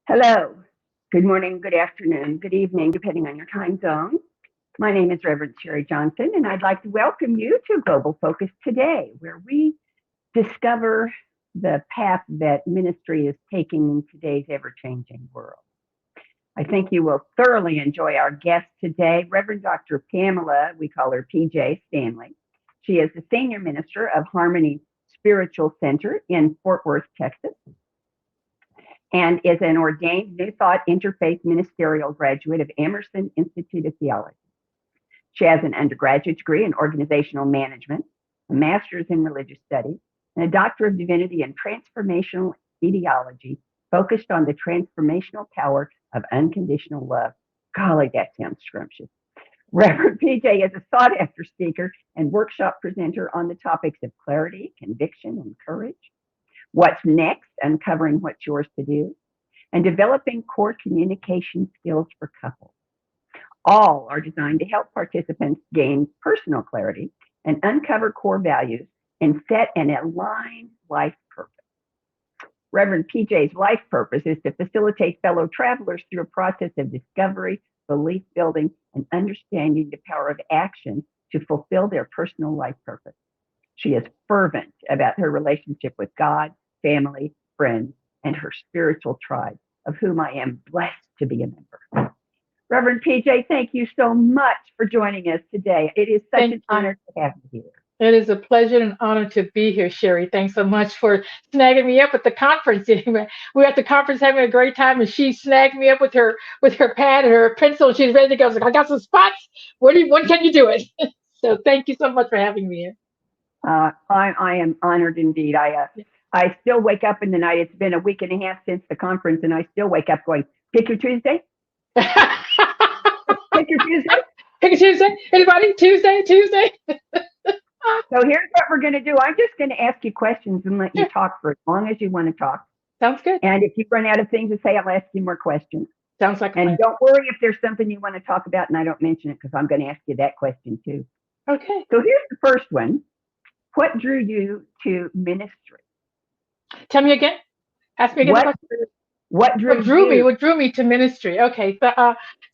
Hello, good morning, good afternoon, good evening, depending on your time zone. My name is Rev Sharri Johnson, and I'd like to welcome you to Global Focus Today, where we discover the path that ministry is taking in today's ever-changing world. I think you will thoroughly enjoy our guest today, Rev Dr Pamela, we call her PJ Stanley. She is the Senior Minister of Harmony Spiritual Center in Fort Worth, Texas, and is an ordained New Thought Interfaith Ministerial graduate of Emerson Institute of Theology. She has an undergraduate degree in organizational management, a master's in religious studies, and a doctor of divinity in transformational ideology focused on the transformational power of unconditional love. Golly, that sounds scrumptious. Reverend PJ is a sought-after speaker and workshop presenter on the topics of clarity, conviction, and courage. What's next, uncovering what's yours to do, and developing core communication skills for couples. All are designed to help participants gain personal clarity and uncover core values and set an aligned life purpose. Reverend PJ's life purpose is to facilitate fellow travelers through a process of discovery, belief building, and understanding the power of action to fulfill their personal life purpose. She is fervent about her relationship with God, family, friends, and her spiritual tribe, of whom I am blessed to be a member. Reverend PJ, thank you so much for joining us today. It is such an honor to have you here. It is a pleasure and honor to be here, Sherry. Thanks so much for snagging me up at the conference. We were at the conference having a great time, and she snagged me up with her pad and her pencil. She's ready to go. I was like, I got some spots. When can you do it? So thank you so much for having me here. I am honored indeed. I still wake up in the night. It's been a week and a half since the conference, and I still wake up going, pick your Tuesday. Pick your Tuesday. Pick a Tuesday. Anybody? Tuesday. So here's what we're going to do. I'm just going to ask you questions and let you talk for as long as you want to talk. Sounds good. And if you run out of things to say, I'll ask you more questions. Sounds like a plan. And don't worry if there's something you want to talk about and I don't mention it, because I'm going to ask you that question too. Okay. So here's the first one. What drew you to ministry? Tell me again. Ask me again. What drew me to ministry? Okay.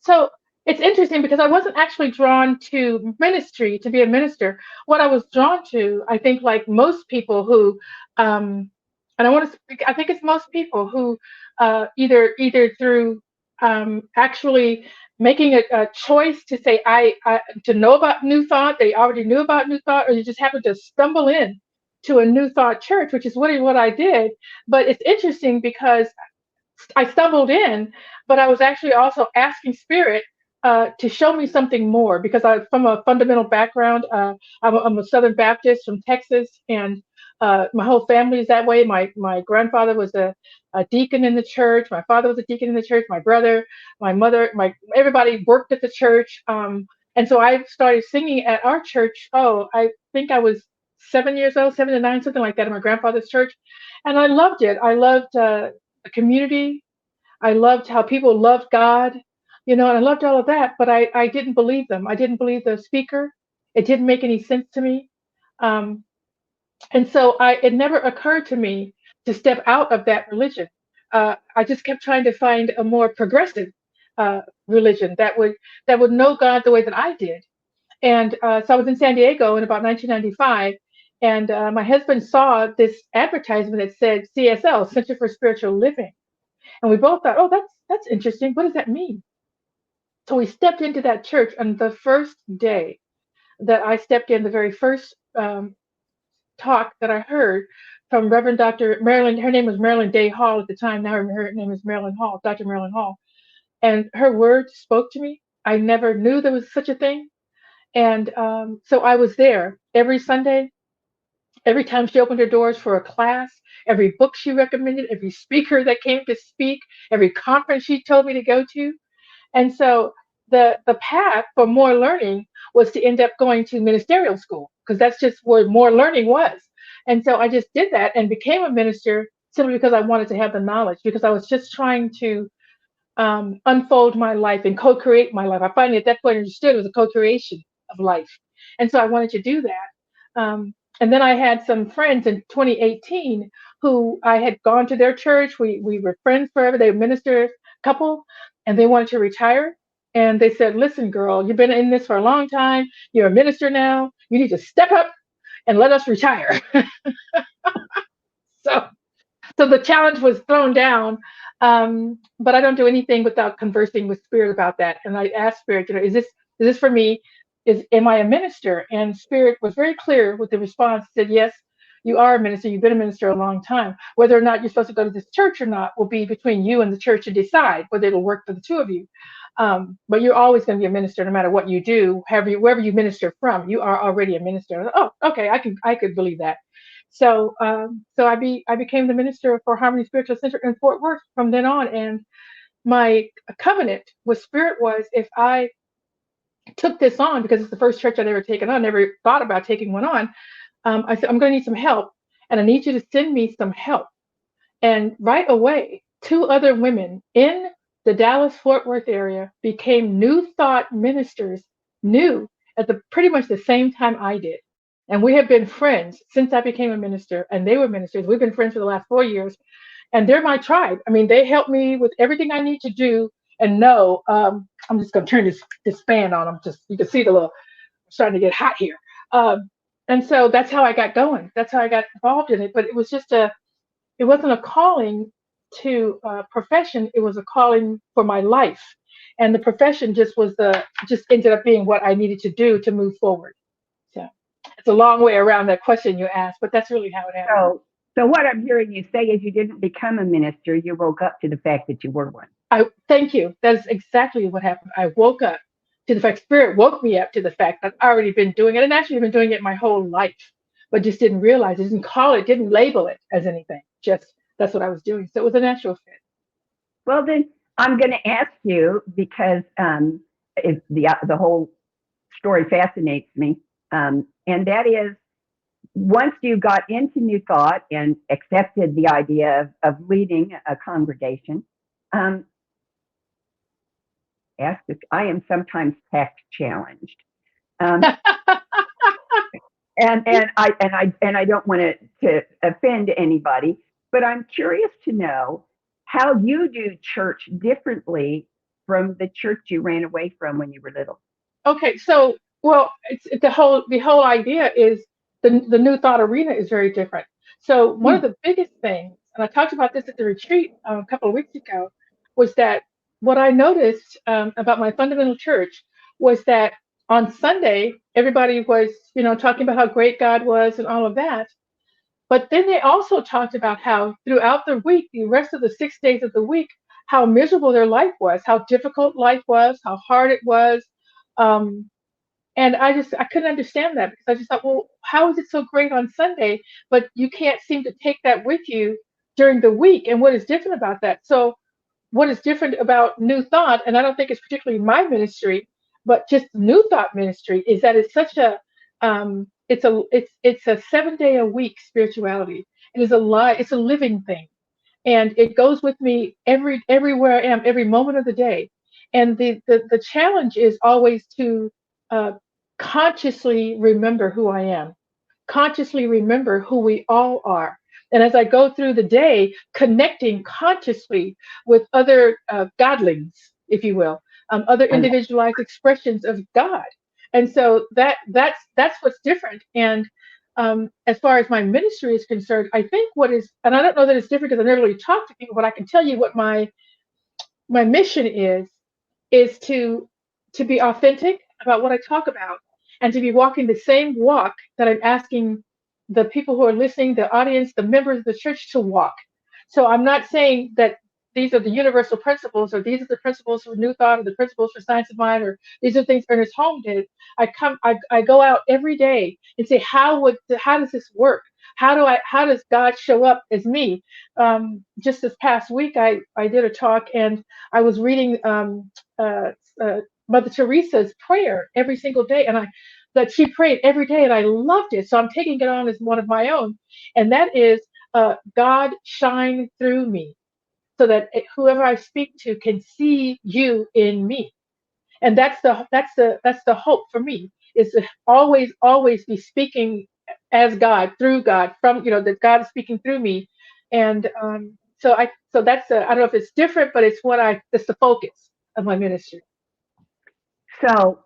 So it's interesting because I wasn't actually drawn to ministry to be a minister. What I was drawn to, I think, like most people who, and I want to speak, I think it's most people who either through actually making a choice to say to know about New Thought, they already knew about New Thought, or you just happen to stumble in to a New Thought church, which is really what I did. But it's interesting because I stumbled in, but I was actually also asking Spirit to show me something more, because I'm from a fundamental background. I'm a Southern Baptist from Texas, and my whole family is that way. My grandfather was a deacon in the church. My father was a deacon in the church. My brother, my mother, everybody worked at the church. And so I started singing at our church. Oh, I think I was 7 years old, 7 to 9, something like that, in my grandfather's church, and I loved it. I loved the community. I loved how people loved God, and I loved all of that, but I didn't believe them. I didn't believe the speaker. It didn't make any sense to me. And so it never occurred to me to step out of that religion. I just kept trying to find a more progressive religion that would know God the way that I did. And so I was in San Diego in about 1995, and my husband saw this advertisement that said CSL, Center for Spiritual Living. And we both thought, oh, that's interesting. What does that mean? So we stepped into that church, and the first day that I stepped in, the very first talk that I heard from Reverend Dr. Marilyn, her name was Marilyn Day Hall at the time. Now her name is Marilyn Hall, Dr. Marilyn Hall. And her words spoke to me. I never knew there was such a thing. And so I was there every Sunday, every time she opened her doors for a class, every book she recommended, every speaker that came to speak, every conference she told me to go to. And so the path for more learning was to end up going to ministerial school, because that's just where more learning was. And so I just did that and became a minister simply because I wanted to have the knowledge, because I was just trying to unfold my life and co-create my life. I finally at that point understood it was a co-creation of life. And so I wanted to do that. And then I had some friends in 2018 who I had gone to their church. We were friends forever. They were minister couple, and they wanted to retire. And they said, "Listen, girl, you've been in this for a long time. You're a minister now. You need to step up and let us retire." So so the challenge was thrown down, but I don't do anything without conversing with Spirit about that. And I asked Spirit, is this for me? Am I a minister? And Spirit was very clear with the response. Said, yes, you are a minister. You've been a minister a long time. Whether or not you're supposed to go to this church or not will be between you and the church to decide whether it'll work for the two of you. But you're always going to be a minister no matter what you do, wherever you minister from. You are already a minister. Oh, okay, I could believe that. So I became the minister for Harmony Spiritual Center in Fort Worth from then on, and my covenant with Spirit was if I took this on, because it's the first church I'd ever taken on, never thought about taking one on. I said, I'm going to need some help, and I need you to send me some help. And right away, two other women in the Dallas Fort Worth area became New Thought ministers, new at the pretty much the same time I did. And we have been friends since I became a minister, and they were ministers. We've been friends for the last 4 years, and they're my tribe. I mean, they help me with everything I need to do and know. I'm just going to turn this fan on. I'm just, you can see the little, it's starting to get hot here. And so that's how I got going. That's how I got involved in it. But it was just it wasn't a calling to profession. It was a calling for my life. And the profession just ended up being what I needed to do to move forward. So it's a long way around that question you asked, but that's really how it happened. So what I'm hearing you say is you didn't become a minister. You woke up to the fact that you were one. I thank you. That is exactly what happened. I woke up to the fact, Spirit woke me up to the fact that I've already been doing it, and actually been doing it my whole life, but just didn't realize it, didn't call it, didn't label it as anything. Just that's what I was doing. So it was a natural fit. Well, then I'm going to ask you because the whole story fascinates me, and that is once you got into New Thought and accepted the idea of leading a congregation. I am sometimes tact challenged, and I don't want to offend anybody, but I'm curious to know how you do church differently from the church you ran away from when you were little. Okay, so well, it's the whole idea is the New Thought arena is very different. So one of the biggest things, and I talked about this at the retreat a couple of weeks ago, was that what I noticed about my fundamental church was that on Sunday everybody was talking about how great God was and all of that, but then they also talked about how throughout the week, the rest of the 6 days of the week, how miserable their life was, how difficult life was, how hard it was. Um, and I couldn't understand that because I just thought, well, how is it so great on Sunday, but you can't seem to take that with you during the week? And what is different about that? So what is different about New Thought, and I don't think it's particularly my ministry, but just New Thought ministry, is that it's such a it's a 7 day a week spirituality. It is it's a living thing, and it goes with me everywhere I am, every moment of the day. And the challenge is always to uh, consciously remember who I am, consciously remember who we all are. And as I go through the day, connecting consciously with other godlings, if you will, other individualized expressions of God. And so that's what's different. And as far as my ministry is concerned, I think and I don't know that it's different because I never really talked to people, but I can tell you what my mission is to be authentic about what I talk about and to be walking the same walk that I'm asking the people who are listening, the audience, the members of the church to walk. So I'm not saying that these are the universal principles or these are the principles for New Thought or the principles for Science of Mind or these are things Ernest Holmes did. I go out every day and say, how does this work? How does God show up as me? Just this past week, I did a talk and I was reading uh, uh, Mother Teresa's prayer every single day, and that she prayed every day, and I loved it. So I'm taking it on as one of my own, and that is God shine through me, so that whoever I speak to can see you in me, and that's the hope for me is to always be speaking as God through God from that God is speaking through me And so that's I don't know if it's different, but it's the focus of my ministry. So,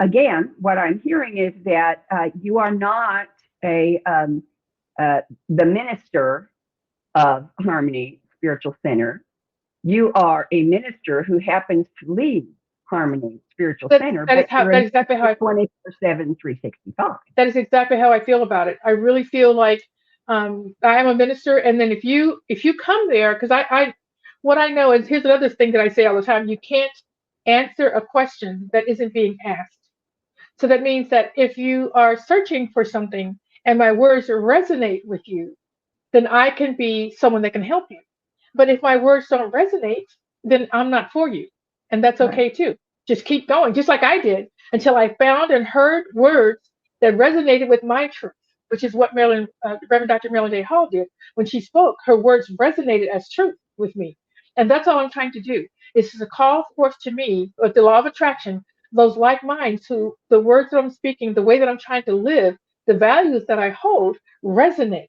again, what I'm hearing is that you are not a the minister of Harmony Spiritual Center. You are a minister who happens to lead Harmony Spiritual Center, but you're That a is exactly how minister 24/7, 365. that is exactly how I feel about it. I really feel like I am a minister, and then if you come there, because I what I know is, here's another thing that I say all the time: you can't answer a question that isn't being asked. So that means that if you are searching for something and my words resonate with you, then I can be someone that can help you. But if my words don't resonate, then I'm not for you. And that's Right. okay too. Just keep going, just like I did, until I found and heard words that resonated with my truth, which is what Reverend Dr. Marilyn Day Hall did when she spoke. Her words resonated as truth with me. And that's all I'm trying to do, is to call forth to me, with the law of attraction, those like minds who the words that I'm speaking, the way that I'm trying to live, the values that I hold resonate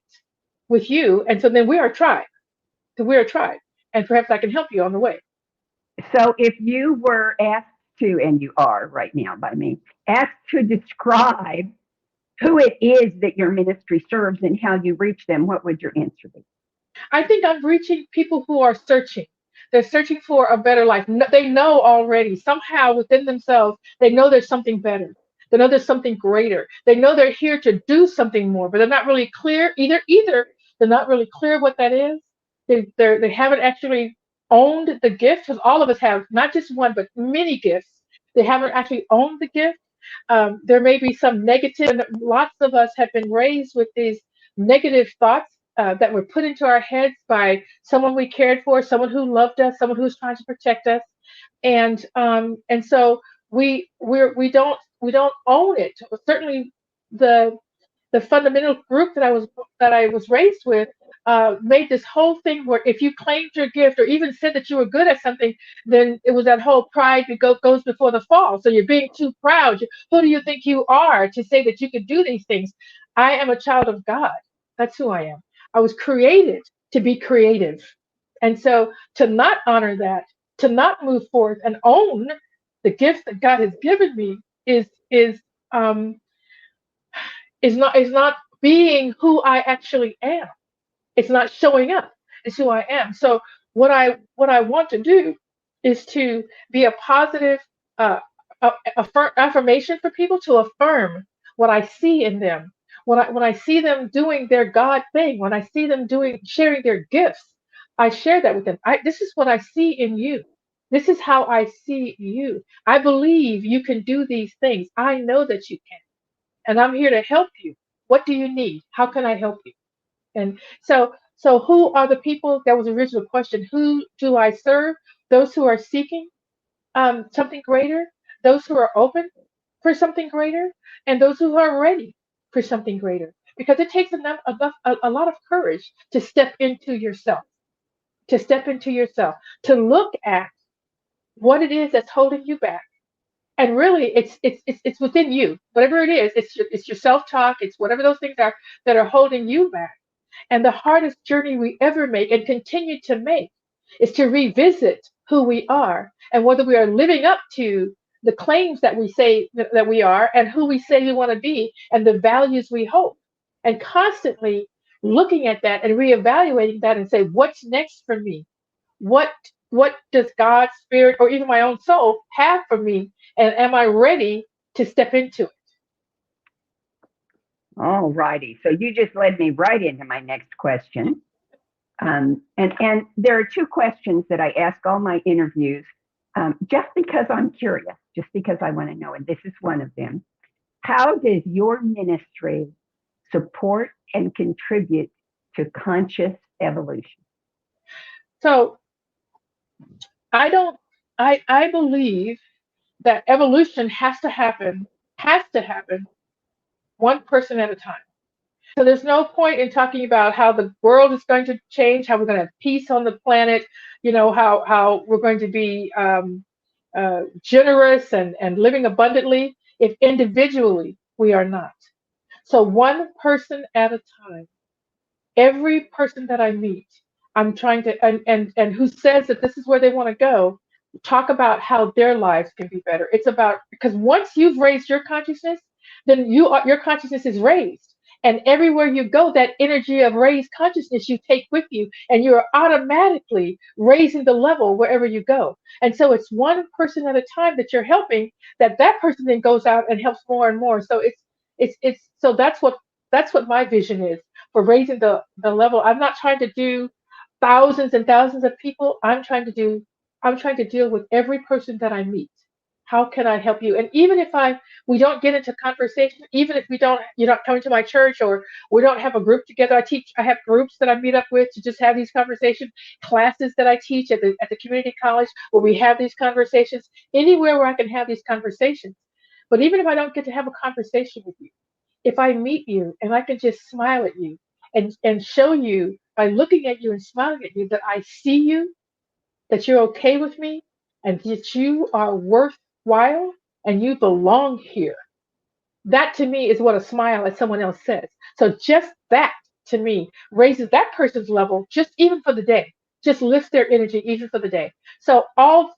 with you. And so then we are a tribe. So we're a tribe. And perhaps I can help you on the way. So, if you were asked to, and you are right now by me, asked to describe who it is that your ministry serves and how you reach them, what would your answer be? I think I'm reaching people who are searching. They're searching for a better life. They know already, somehow within themselves, they know there's something better. They know there's something greater. They know they're here to do something more, but they're not really clear. Either they're not really clear what that is. They haven't actually owned the gift, because all of us have not just one, but many gifts. They haven't actually owned the gift. There may be some negative, and lots of us have been raised with these negative thoughts that were put into our heads by someone we cared for, someone who loved us, someone who was trying to protect us, and so we don't own it. Certainly, the the fundamental group that I was raised with made this whole thing where if you claimed your gift or even said that you were good at something, then it was that whole pride that goes before the fall. So you're being too proud. Who do you think you are to say that you could do these things? I am a child of God. That's who I am. I was created to be creative. And so to not honor that, to not move forward and own the gift that God has given me um, is not being who I actually am. It's not showing up. It's who I am. So what I want to do is to be a positive uh, affirmation for people, to affirm what I see in them. When I see them doing their God thing, when I see them doing sharing their gifts, I share that with them. This is what I see in you. This is how I see you. I believe you can do these things. I know that you can, and I'm here to help you. What do you need? How can I help you? And so who are the people? That was the original question. Who do I serve? Those who are seeking something greater, those who are open for something greater, and those who are ready for something greater. Because it takes a lot of courage to step into yourself, to step into yourself, to look at what it is that's holding you back. And really, it's within you. Whatever it is, it's your self talk. It's whatever those things are that are holding you back. And the hardest journey we ever make and continue to make is to revisit who we are and whether we are living up to the claims that we say that we are, and who we say we want to be, and the values we hold. And constantly looking at that and reevaluating that and say, what's next for me? What what does God's spirit or even my own soul have for me? And am I ready to step into it? All righty. So you just led me right into my next question. And there are two questions that I ask all my interviews, just because I'm curious, just because I want to know, and this is one of them. How does your ministry support and contribute to conscious evolution? So I don't I believe that evolution has to happen one person at a time. So there's no point in talking about how the world is going to change, how we're going to have peace on the planet, how we're going to be generous and living abundantly if individually we are not. So one person at a time. every person that I meet, I'm trying to, and who says that this is where they want to go, talk about how their lives can be better. It's about, because once you've raised your consciousness, then your consciousness is raised. And everywhere you go, that energy of raised consciousness you take with you, and you're automatically raising the level wherever you go. And so it's one person at a time that you're helping, that person then goes out and helps more and more. So so that's what my vision is for raising the level. I'm not trying to do thousands and thousands of people. I'm trying to deal with every person that I meet. How can I help you? And even if we don't get into conversation, even if you're not coming to my church, or we don't have a group together. I have groups that I meet up with to just have these conversations, classes that I teach at the community college where we have these conversations, anywhere where I can have these conversations. But even if I don't get to have a conversation with you, if I meet you and I can just smile at you and show you by looking at you and smiling at you that I see you, that you're okay with me, and that you are worthwhile and you belong here. That to me is what a smile at someone else says. So just that to me raises that person's level just even for the day. Just lifts their energy even for the day. So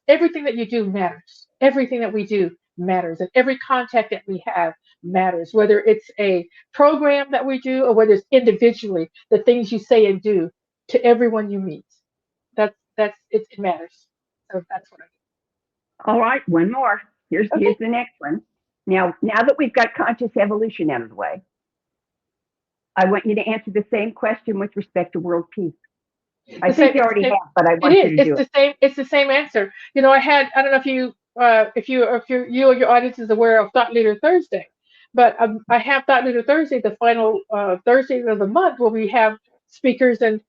everything that you do matters. Everything that we do matters. And every contact that we have matters. Whether it's a program that we do or whether it's individually, the things you say and do to everyone you meet. It matters. So that's what I All right, one more. do. Here's Okay. the next one. Now that we've got conscious evolution out of the way, I want you to answer the same question with respect to world peace. I The think same. you It's the already same. have, but I It want you is. to It's do it. the same. It's the same answer. I don't know if you or your audience is aware of Thought Leader Thursday, but I have Thought Leader Thursday, the final Thursday of the month, where we have speakers and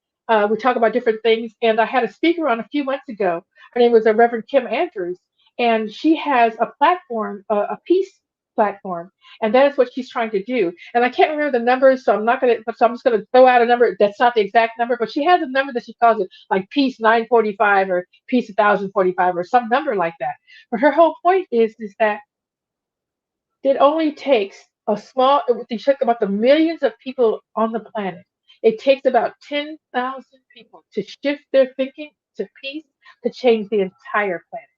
we talk about different things. And I had a speaker on a few months ago. Her name was Reverend Kim Andrews, and she has a platform, a peace platform, and that is what she's trying to do. And I can't remember the numbers, so I'm not gonna. So I'm just gonna throw out a number that's not the exact number, but she has a number that she calls it like Peace 945 or Peace 1045 or some number like that. But her whole point is that it only takes a small. You talk about the millions of people on the planet. It takes about 10,000 people to shift their thinking to peace to change the entire planet.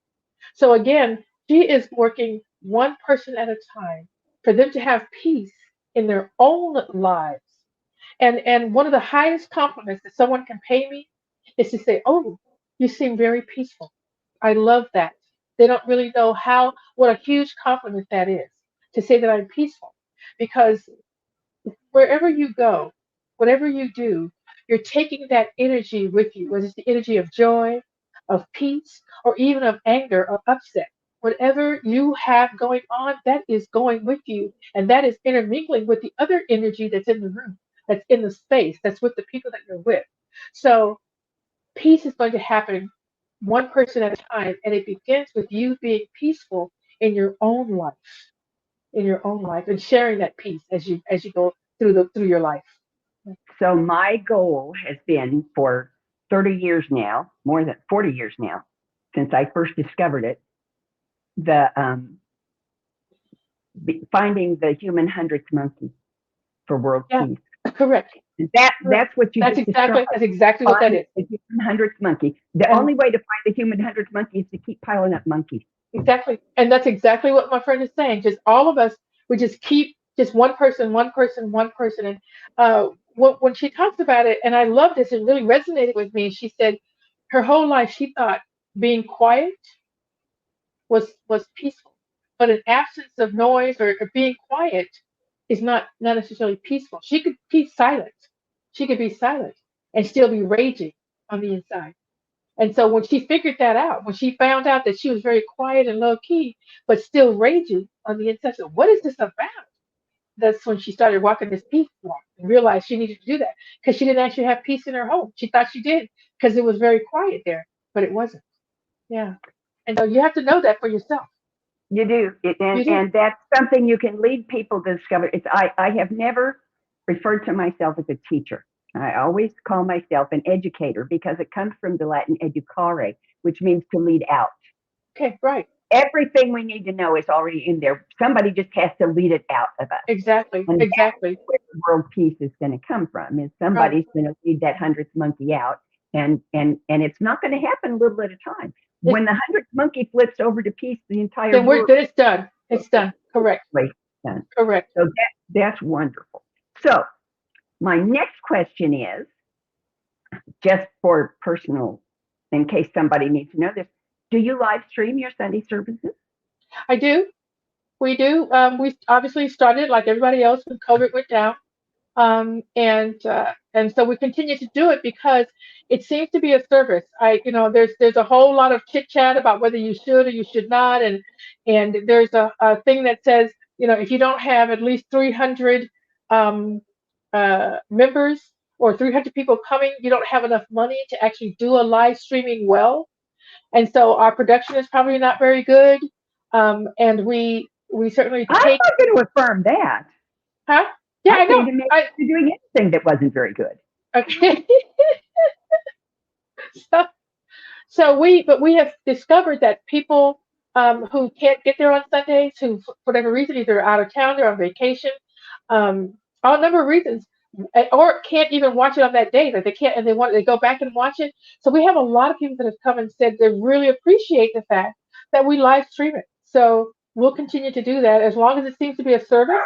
So again, she is working one person at a time for them to have peace in their own lives. And one of the highest compliments that someone can pay me is to say, "Oh, you seem very peaceful." I love that. They don't really know what a huge compliment that is to say that I'm peaceful, because wherever you go, whatever you do, you're taking that energy with you, whether it's the energy of joy, of peace, or even of anger or upset. Whatever you have going on, that is going with you, and that is intermingling with the other energy that's in the room, that's in the space, that's with the people that you're with. So, peace is going to happen one person at a time, and it begins with you being peaceful in your own life, and sharing that peace as you go through your life. So my goal has been for 30 years now, more than 40 years now, since I first discovered it, the finding the human hundredth monkey for world Yeah, peace. correct. Correct. That's what you just described. That's exactly what that Find is. the human hundredth monkey. The And only way to find the human hundredth monkey is to keep piling up monkeys. exactly. And that's exactly what my friend is saying. Just all of us, we just keep just one person, one person, one person. And when she talks about it, and I love this, it really resonated with me. She said her whole life she thought being quiet was peaceful. But an absence of noise, or being quiet, is not necessarily peaceful. She could be silent. She could be silent and still be raging on the inside. And so when she figured that out, when she found out that she was very quiet and low key, but still raging on the inside, so what is this about? That's when she started walking this peace walk and realized she needed to do that, because she didn't actually have peace in her home. She thought she did because it was very quiet there, but it wasn't. Yeah. And so you have to know that for yourself. You do, You do. and that's something you can lead people to discover. I have never referred to myself as a teacher. I always call myself an educator because it comes from the Latin educare, which means to lead out. Okay, right. Everything we need to know is already in there. Somebody just has to lead it out of us. Exactly. And Exactly. world peace is going to come from. Is right. somebody's going to lead that 100th monkey out, and it's not going to happen little at a time. When the 100th monkey flips over to peace, the entire world Then it's done. It's done. Correct. is done. Correct. So that's wonderful. So my next question is, just for personal, in case somebody needs to know this, do you live stream your Sunday services? I do. We do. We obviously started like everybody else when COVID went down. And so we continue to do it because it seems to be a service. There's a whole lot of chit chat about whether you should or you should not, and there's a thing that says, if you don't have at least 300 um, members or 300 people coming, you don't have enough money to actually do a live streaming well. And so our production is probably not very good, and we certainly I'm take. not going to affirm that. Huh? Yeah, I I know. think you're doing anything that wasn't very good. Okay. so, but we have discovered that people who can't get there on Sundays, who for whatever reason either out of town, they're on vacation, all a number of reasons, or can't even watch it on that day, that they can't, and they go back and watch it. So we have a lot of people that have come and said they really appreciate the fact that we live stream it. So we'll continue to do that as long as it seems to be a service.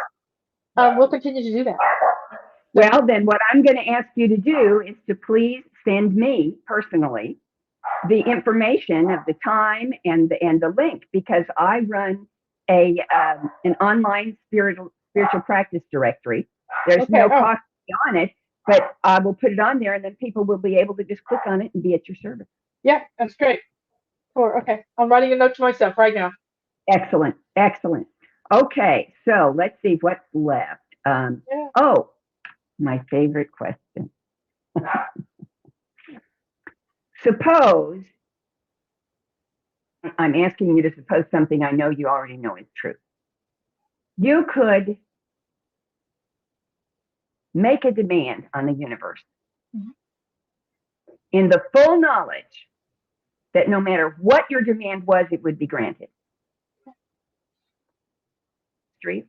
We'll continue to do that. Well, then what I'm going to ask you to do is to please send me personally the information of the time and the link, because I run an online spiritual practice directory. There's no cost on it, but I will put it on there, and then people will be able to just click on it and be at your service. Yeah, that's great. Okay, I'm writing a note to myself right now. Excellent. Okay, so let's see what's left. Oh, my favorite question. Suppose, I'm asking you to suppose something I know you already know is true. You could make a demand on the universe in the full knowledge that no matter what your demand was, it would be granted.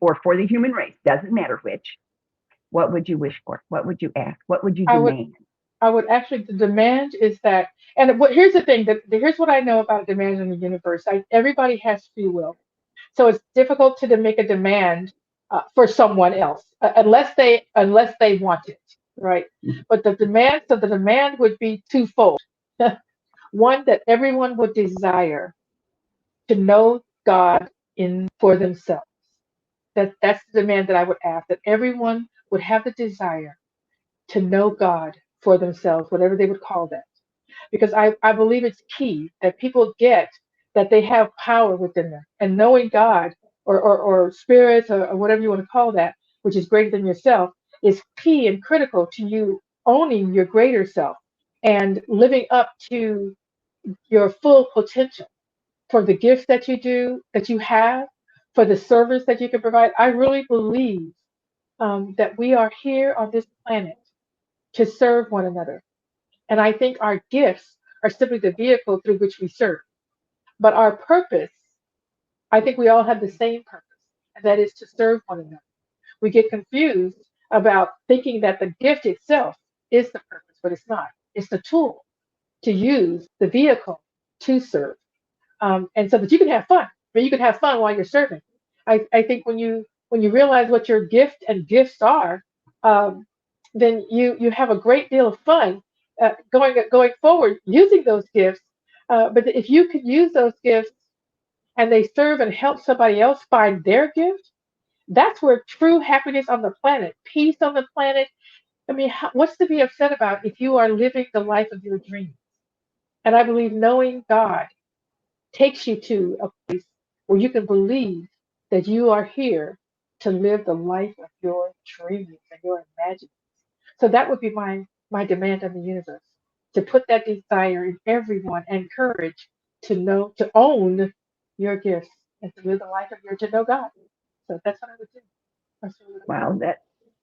Or for the human race, doesn't matter which. What would you wish for? What would you ask? What would you demand? I would actually, the demand is that, and here's the thing, here's what I know about demands in the universe. Everybody has free will. So it's difficult to make a demand for someone else unless they want it, right? But the demand would be twofold. One, that everyone would desire to know God for themselves. That's the demand that I would ask, that everyone would have the desire to know God for themselves, whatever they would call that. Because I believe it's key that people get that they have power within them. And knowing God or spirits or whatever you want to call that, which is greater than yourself, is key and critical to you owning your greater self and living up to your full potential for the gifts that you have, for the service that you can provide. I really believe that we are here on this planet to serve one another. And I think our gifts are simply the vehicle through which we serve. But our purpose, I think we all have the same purpose, and that is to serve one another. We get confused about thinking that the gift itself is the purpose, but it's not. It's the tool to use, the vehicle to serve. And so that you can have fun, but you can have fun while you're serving. I think when you realize what your gift and gifts are, then you have a great deal of fun going forward using those gifts. But if you could use those gifts and they serve and help somebody else find their gift, that's where true happiness on the planet, peace on the planet. I mean, what's to be upset about if you are living the life of your dreams? And I believe knowing God takes you to a place where you can believe that you are here to live the life of your dreams and your imaginings. So that would be my demand on the universe, to put that desire in everyone and courage to own your gifts and to live the life of to know God. So that's what I would do. Wow,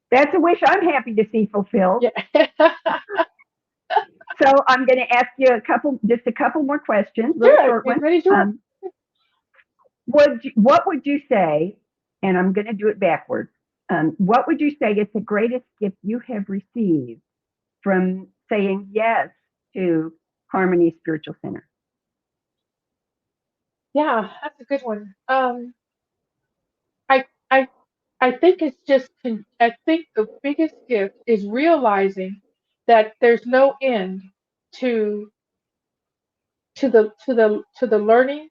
that's a wish I'm happy to see fulfilled. Yeah. So I'm going to ask you just a couple more questions, Sure. short ones. What would you say? And I'm going to do it backwards. What would you say is the greatest gift you have received from saying yes to Harmony Spiritual Center? Yeah, that's a good one. I I I think it's just I think the biggest gift is realizing that there's no end to to the learning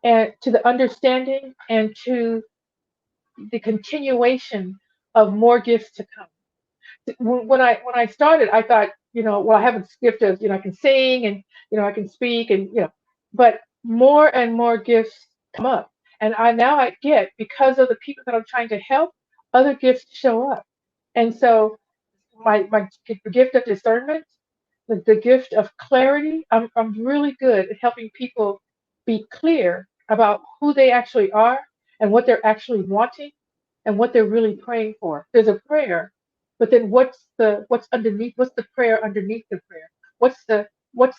and to the understanding and to the continuation of more gifts to come. When I started, I thought, well, I have a gift of, I can sing and I can speak and but more and more gifts come up, and I get, because of the people that I'm trying to help, other gifts show up, and so my the gift of discernment, the gift of clarity. I'm really good at helping people be clear about who they actually are and what they're actually wanting and what they're really praying for. There's a prayer, but then what's underneath? What's the prayer underneath the prayer? What's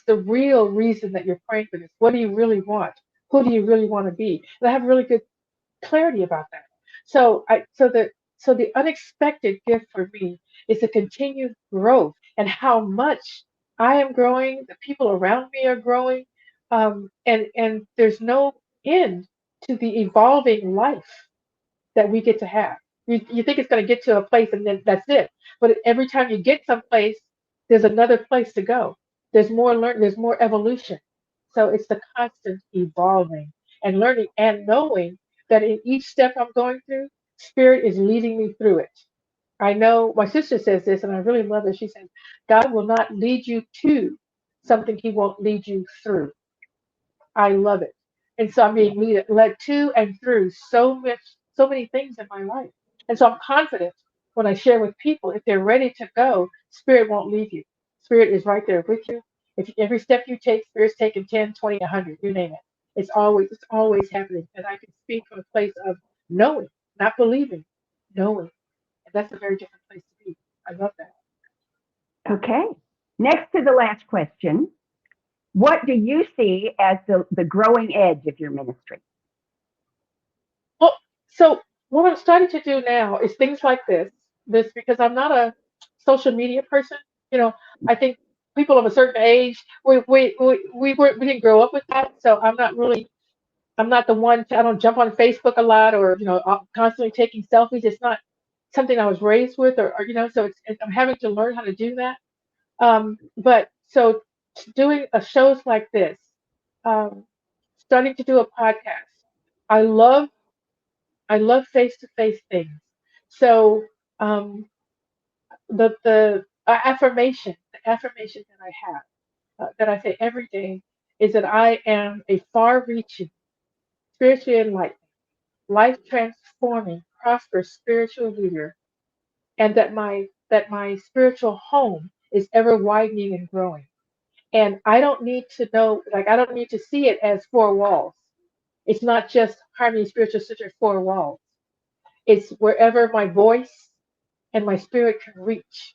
the real reason that you're praying for this? What do you really want? Who do you really want to be? And I have really good clarity about that. So I so the unexpected gift for me is the continued growth and how much I am growing, the people around me are growing, and there's no end to the evolving life that we get to have. You think it's going to get to a place and then that's it. But every time you get someplace, there's another place to go. There's more learn. There's more evolution. So it's the constant evolving and learning and knowing that in each step I'm going through, Spirit is leading me through it. I know my sister says this, and I really love it. She says, God will not lead you to something He won't lead you through. I love it. And so I'm being led to and through so many things in my life. And so I'm confident when I share with people, if they're ready to go, Spirit won't leave you. Spirit is right there with you. If every step you take, Spirit's taking 10, 20, 100, you name it. It's always happening. And I can speak from a place of knowing, not believing, knowing. And that's a very different place to be. I love that. Okay. Next to the last question, what do you see as the growing edge of your ministry? Well, so what I'm starting to do now is things like this because I'm not a social media person. You know, I think people of a certain age, we didn't grow up with that, so I'm not the one. I don't jump on Facebook a lot or constantly taking selfies. It's not something I was raised with, or so I'm having to learn how to do that. But so doing a shows like this, um, starting to do a podcast. I love I love face to face things. So um, the affirmation that I have, that I say every day, is that I am a far-reaching, spiritually enlightened, life-transforming, prosperous spiritual leader, and that my spiritual home is ever widening and growing. And I don't need to know, like I don't need to see it as four walls. It's not just Harmony Spiritual Center four walls. It's wherever my voice and my spirit can reach.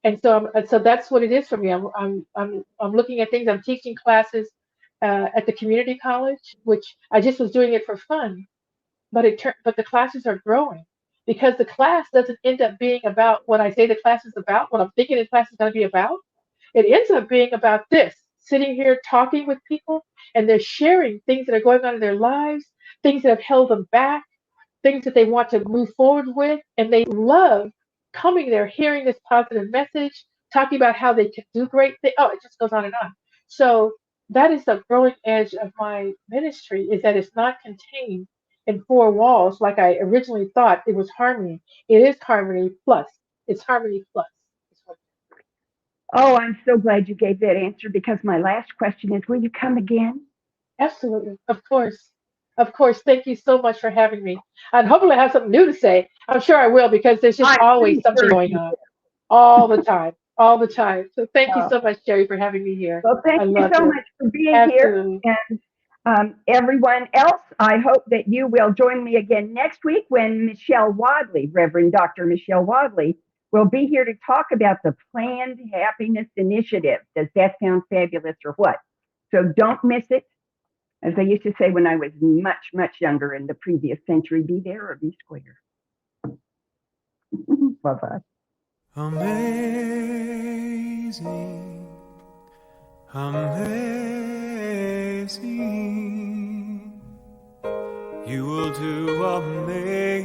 And so that's what it is for me. I'm looking at things. I'm teaching classes at the community college, which I just was doing it for fun, but the classes are growing because the class doesn't end up being about what I say the class is about, what I'm thinking the class is going to be about. It ends up being about this, sitting here talking with people, and they're sharing things that are going on in their lives, things that have held them back, things that they want to move forward with, and they love coming there, hearing this positive message, talking about how they can do great things. Oh, it just goes on and on. So that is the growing edge of my ministry, is that it's not contained in four walls like I originally thought it was harmony. It is harmony plus. It's harmony plus. Oh, I'm so glad you gave that answer because my last question is, will you come again? Absolutely. Of course. Of course. Thank you so much for having me. And hopefully I have something new to say. I'm sure I will because there's just I'm always pretty something sure going you on all the time. All the time. So thank you will. so much, Jerry, for having me here. Well, thank I you love so this. much for being here. Absolutely. And everyone else, I hope that you will join me again next week when Michelle Wadley, Reverend Dr. Michelle Wadley, will be here to talk about the Planned Happiness Initiative. Does that sound fabulous or what? So don't miss it. As I used to say when I was much, much younger in the previous century, be there or be square. Bye-bye. Amazing, amazing, you will do amazing